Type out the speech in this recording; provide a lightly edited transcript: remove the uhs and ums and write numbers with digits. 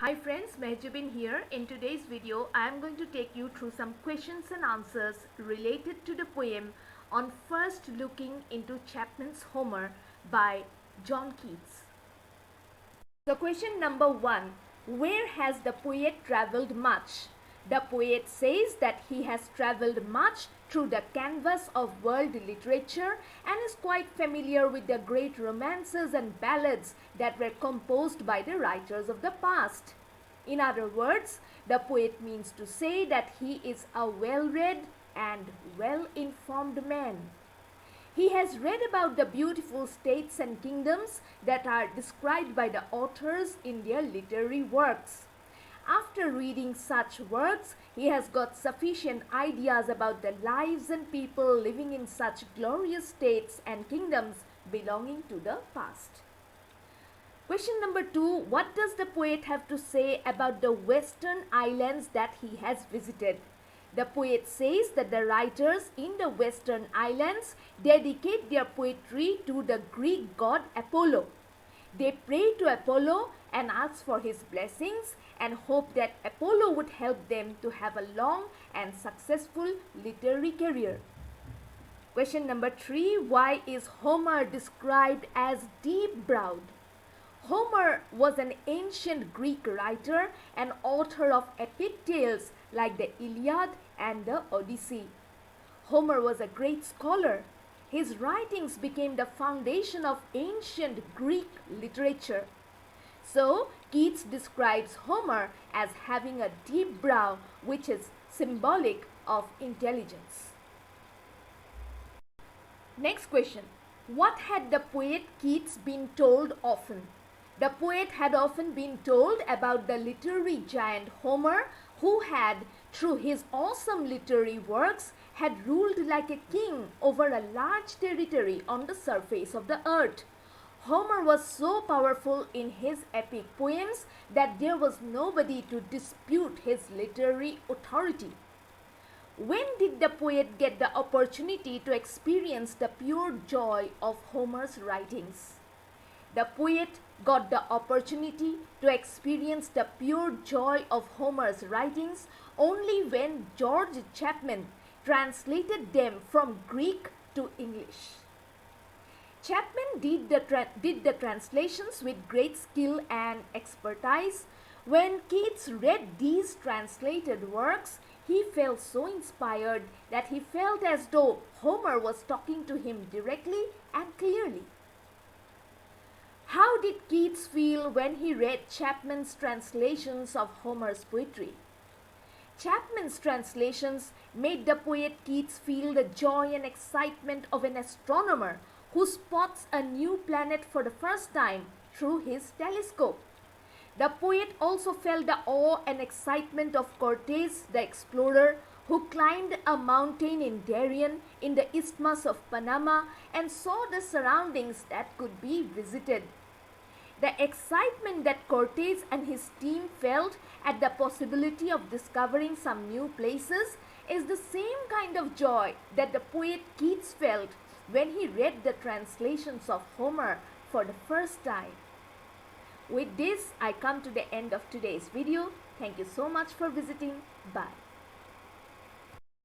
Hi friends, Mehjabin here. In today's video, I am going to take you through some questions and answers related to the poem on first looking into Chapman's Homer by John Keats. So question number 1. Where has the poet travelled much? The poet says that he has travelled much through the canvas of world literature and is quite familiar with the great romances and ballads that were composed by the writers of the past. In other words, the poet means to say that he is a well-read and well-informed man. He has read about the beautiful states and kingdoms that are described by the authors in their literary works. After reading such works, he has got sufficient ideas about the lives and people living in such glorious states and kingdoms belonging to the past. Question number 2. What does the poet have to say about the Western islands that he has visited? The poet says that the writers in the Western islands dedicate their poetry to the Greek god Apollo. They pray to Apollo and ask for his blessings and hope that Apollo would help them to have a long and successful literary career. Question number 3. Why is Homer described as deep-browed? Homer was an ancient Greek writer and author of epic tales like the Iliad and the Odyssey. Homer was a great scholar. His writings became the foundation of ancient Greek literature. So, Keats describes Homer as having a deep brow, which is symbolic of intelligence. Next question. What had the poet Keats been told often? The poet had often been told about the literary giant Homer, who had, through his awesome literary works, had ruled like a king over a large territory on the surface of the earth. Homer was so powerful in his epic poems that there was nobody to dispute his literary authority. When did the poet get the opportunity to experience the pure joy of Homer's writings? The poet got the opportunity to experience the pure joy of Homer's writings only when George Chapman translated them from Greek to English. Chapman did the translations with great skill and expertise. When Keats read these translated works, he felt so inspired that he felt as though Homer was talking to him directly and clearly. How did Keats feel when he read Chapman's translations of Homer's poetry? Chapman's translations made the poet Keats feel the joy and excitement of an astronomer who spots a new planet for the first time through his telescope. The poet also felt the awe and excitement of Cortes the explorer, who climbed a mountain in Darien in the Isthmus of Panama and saw the surroundings that could be visited. The excitement that Cortes and his team felt at the possibility of discovering some new places is the same kind of joy that the poet Keats felt when he read the translations of Homer for the first time. With this, I come to the end of today's video. Thank you so much for visiting. Bye.